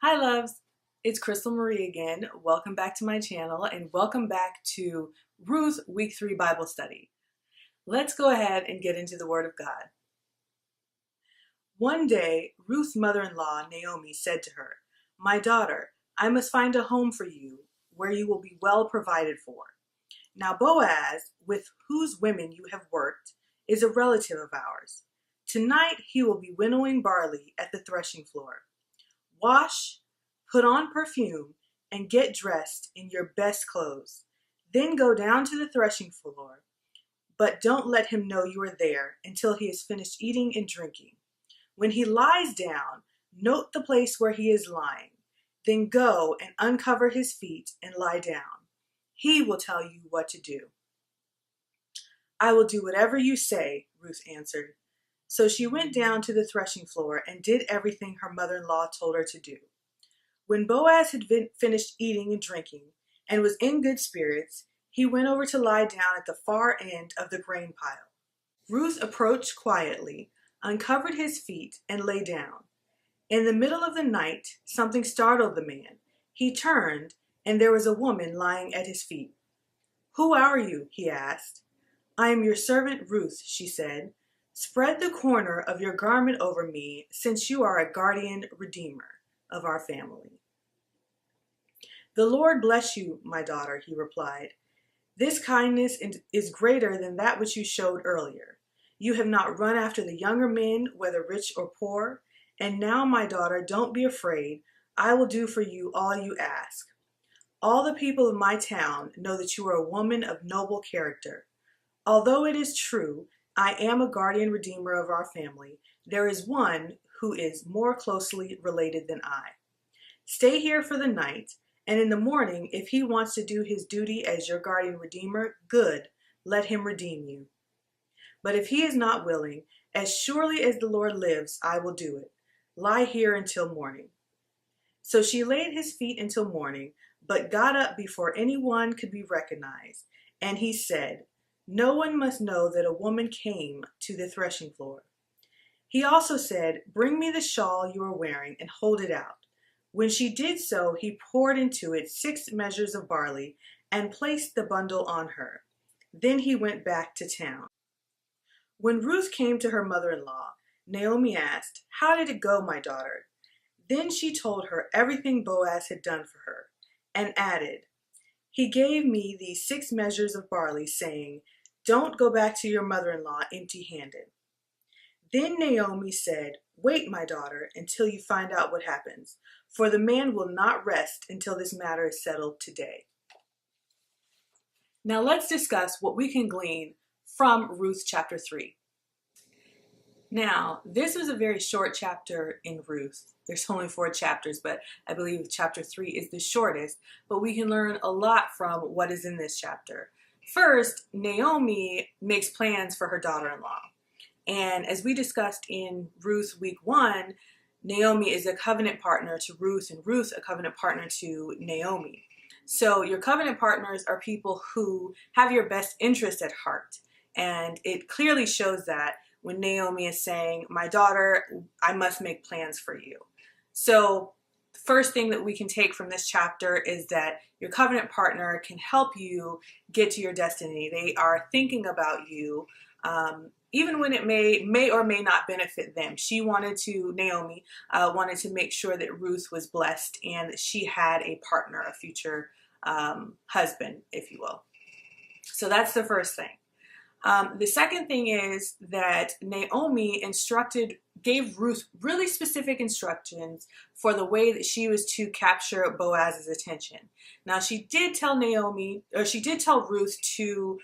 Hi loves, it's Crystal Marie again. Welcome back to my channel and welcome back to Ruth Week 3 Bible Study. Let's go ahead and get into the Word of God. One day, Ruth's mother-in-law, Naomi, said to her, "My daughter, I must find a home for you where you will be well provided for. Now Boaz, with whose women you have worked, is a relative of ours. Tonight he will be winnowing barley at the threshing floor. Wash, put on perfume, and get dressed in your best clothes. Then go down to the threshing floor, but don't let him know you are there until he has finished eating and drinking. When he lies down, note the place where he is lying. Then go and uncover his feet and lie down. He will tell you what to do." "I will do whatever you say," Ruth answered. So she went down to the threshing floor and did everything her mother-in-law told her to do. When Boaz had finished eating and drinking and was in good spirits, he went over to lie down at the far end of the grain pile. Ruth approached quietly, uncovered his feet, and lay down. In the middle of the night, something startled the man. He turned, and there was a woman lying at his feet. "Who are you?" he asked. "I am your servant Ruth," she said. "Spread the corner of your garment over me, since you are a guardian redeemer of our family." "The Lord bless you, my daughter," he replied. "This kindness is greater than that which you showed earlier. You have not run after the younger men, whether rich or poor. And now, my daughter, don't be afraid. I will do for you all you ask. All the people of my town know that you are a woman of noble character. Although it is true, I am a guardian redeemer of our family, there is one who is more closely related than I. Stay here for the night, and in the morning, if he wants to do his duty as your guardian redeemer, good, let him redeem you. But if he is not willing, as surely as the Lord lives, I will do it. Lie here until morning." So she lay at his feet until morning, but got up before anyone could be recognized. And he said, "No one must know that a woman came to the threshing floor." He also said, "Bring me the shawl you are wearing and hold it out." When she did so, he poured into it 6 measures of barley and placed the bundle on her. Then he went back to town. When Ruth came to her mother-in-law, Naomi asked, "How did it go, my daughter?" Then she told her everything Boaz had done for her, and added, "He gave me these 6 measures of barley, saying, 'Don't go back to your mother-in-law empty-handed.'" Then Naomi said, "Wait, my daughter, until you find out what happens, for the man will not rest until this matter is settled today." Now let's discuss what we can glean from Ruth chapter 3. Now, this was a very short chapter in Ruth. There's only 4 chapters, but I believe chapter 3 is the shortest, but we can learn a lot from what is in this chapter. First, Naomi makes plans for her daughter-in-law. And as we discussed in Ruth week 1, Naomi is a covenant partner to Ruth, and Ruth a covenant partner to Naomi. So your covenant partners are people who have your best interest at heart. And it clearly shows that when Naomi is saying, "My daughter, I must make plans for you." So the first thing that we can take from this chapter is that your covenant partner can help you get to your destiny. They are thinking about you, even when it may or may not benefit them. Naomi wanted to make sure that Ruth was blessed and that she had a partner, a future husband, if you will. So that's the first thing. The second thing is that Naomi gave Ruth really specific instructions for the way that she was to capture Boaz's attention. Now she did tell Ruth to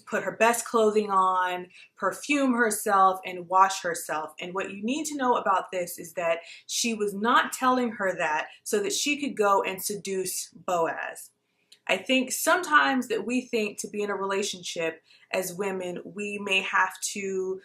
put her best clothing on, perfume herself, and wash herself. And what you need to know about this is that she was not telling her that so that she could go and seduce Boaz. I think sometimes that we think to be in a relationship as women, we may have to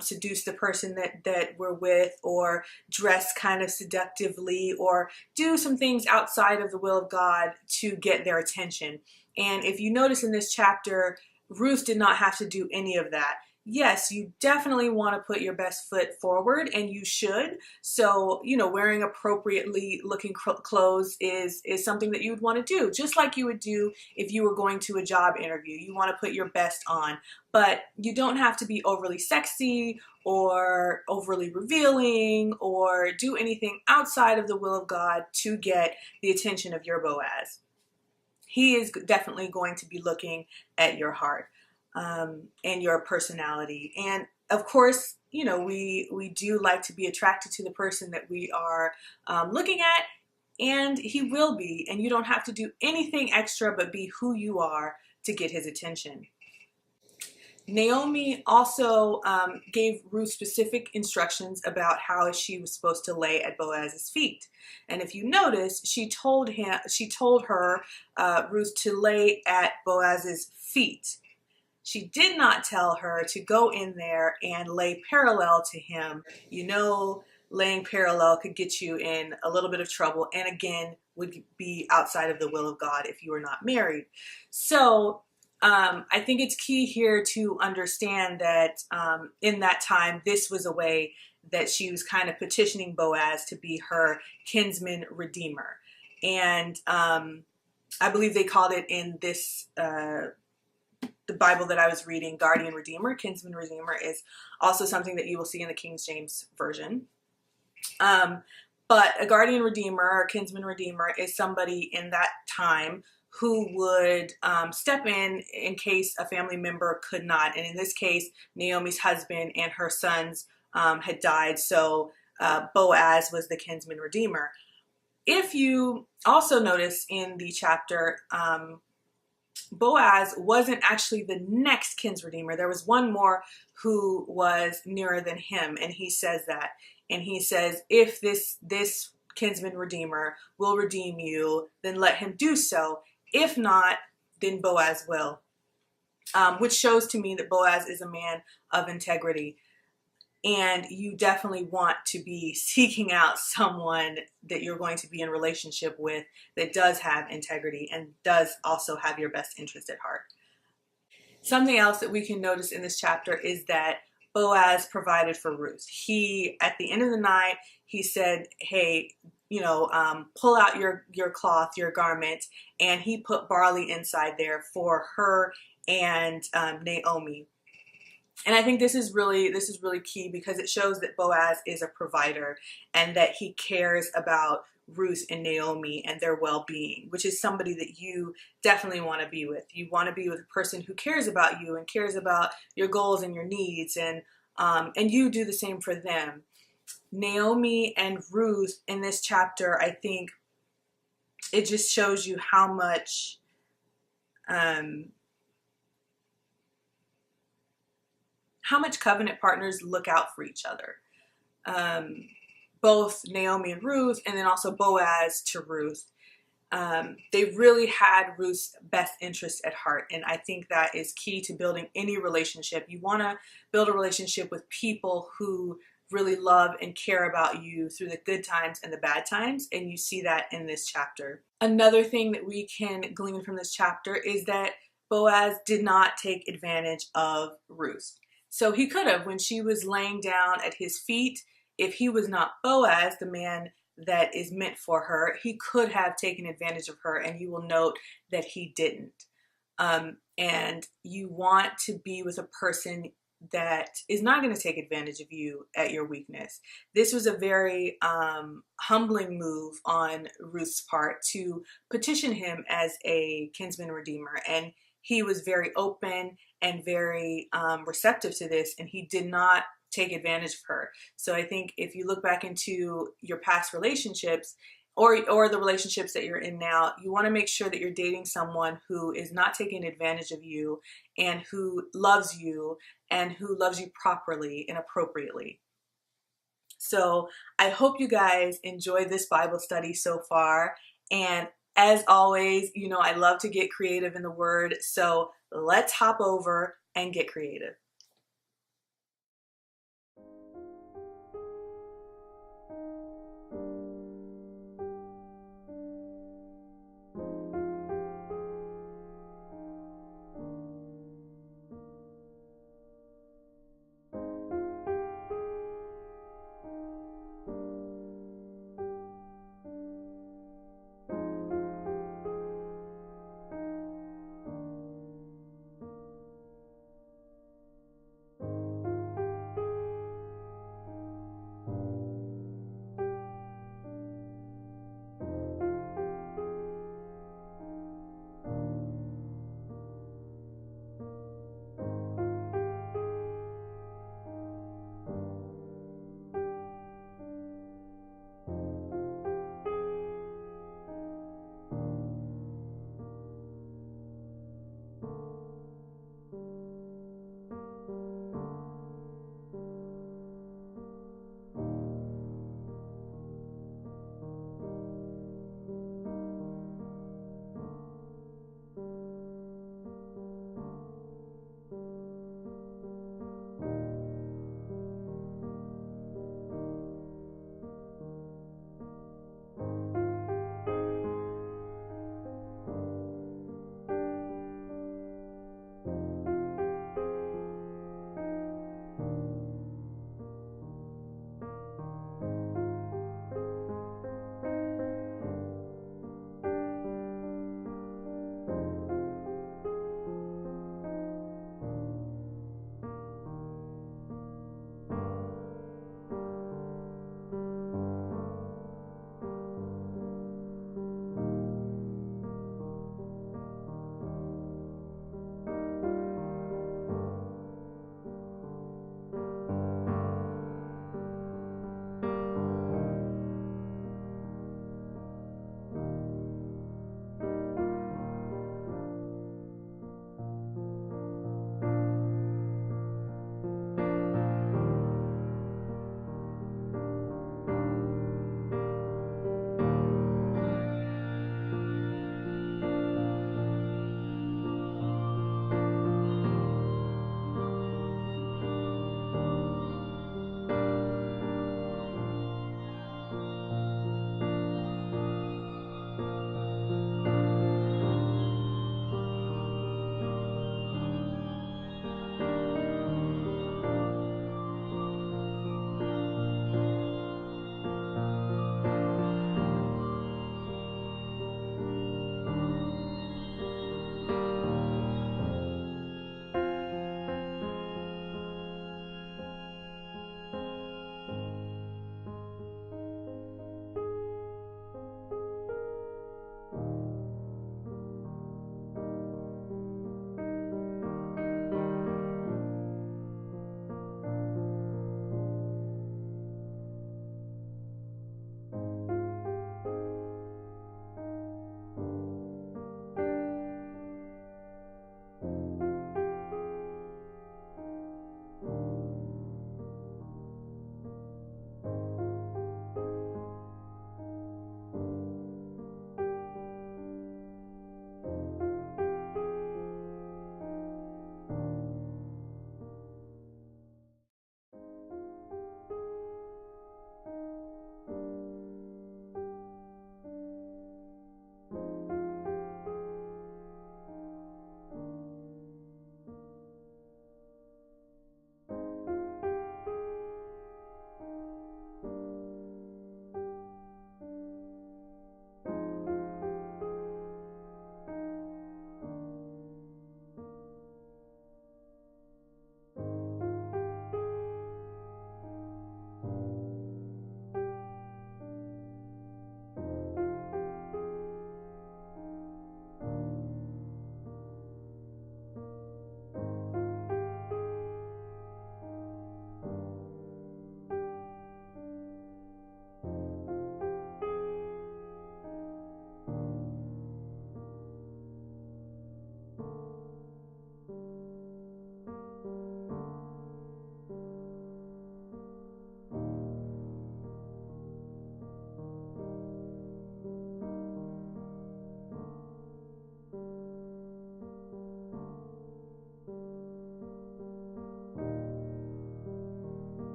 seduce the person that we're with, or dress kind of seductively, or do some things outside of the will of God to get their attention. And if you notice in this chapter, Ruth did not have to do any of that. yes, you definitely want to put your best foot forward, and you should. So, wearing appropriately looking clothes is something that you would want to do, just like you would do if you were going to a job interview. You want to put your best on, but you don't have to be overly sexy or overly revealing or do anything outside of the will of God to get the attention of your Boaz. He is definitely going to be looking at your heart, and your personality. And of course, we do like to be attracted to the person that we are looking at, and he will be. And you don't have to do anything extra but be who you are to get his attention. Naomi also gave Ruth specific instructions about how she was supposed to lay at Boaz's feet. And if you notice, she told her, Ruth, to lay at Boaz's feet. She did not tell her to go in there and lay parallel to him. Laying parallel could get you in a little bit of trouble, and again, would be outside of the will of God if you were not married. So, I think it's key here to understand that in that time, this was a way that she was kind of petitioning Boaz to be her kinsman redeemer. And I believe they called it in this, the Bible that I was reading, guardian redeemer. Kinsman redeemer is also something that you will see in the King James Version. But a guardian redeemer or kinsman redeemer is somebody in that time who would step in case a family member could not. And in this case, Naomi's husband and her sons had died, so Boaz was the kinsman redeemer. If you also notice in the chapter, Boaz wasn't actually the next kinsman redeemer. There was one more who was nearer than him, and he says that. And he says, if this kinsman redeemer will redeem you, then let him do so. If not, then Boaz will. Which shows to me that Boaz is a man of integrity. And you definitely want to be seeking out someone that you're going to be in relationship with that does have integrity and does also have your best interest at heart. Something else that we can notice in this chapter is that Boaz provided for Ruth. At the end of the night, he said, hey, pull out your cloth, your garment, and he put barley inside there for her and Naomi. And I think this is really key because it shows that Boaz is a provider and that he cares about Ruth and Naomi and their well-being, which is somebody that you definitely want to be with. You want to be with a person who cares about you and cares about your goals and your needs, and you do the same for them. Naomi and Ruth in this chapter, I think it just shows you how much covenant partners look out for each other. Both Naomi and Ruth, and then also Boaz to Ruth. They really had Ruth's best interest at heart, and I think that is key to building any relationship. You want to build a relationship with people who really love and care about you through the good times and the bad times, and you see that in this chapter. Another thing that we can glean from this chapter is that Boaz did not take advantage of Ruth. So he could have, when she was laying down at his feet, if he was not Boaz, the man that is meant for her, he could have taken advantage of her, and you will note that he didn't. And you want to be with a person that is not going to take advantage of you at your weakness. This was a very humbling move on Ruth's part to petition him as a kinsman redeemer, and he was very open and very receptive to this, and he did not take advantage of her. So I think if you look back into your past relationships or the relationships that you're in now, you want to make sure that you're dating someone who is not taking advantage of you and who loves you properly and appropriately. So I hope you guys enjoyed this Bible study so far. And as always, I love to get creative in the Word. So let's hop over and get creative.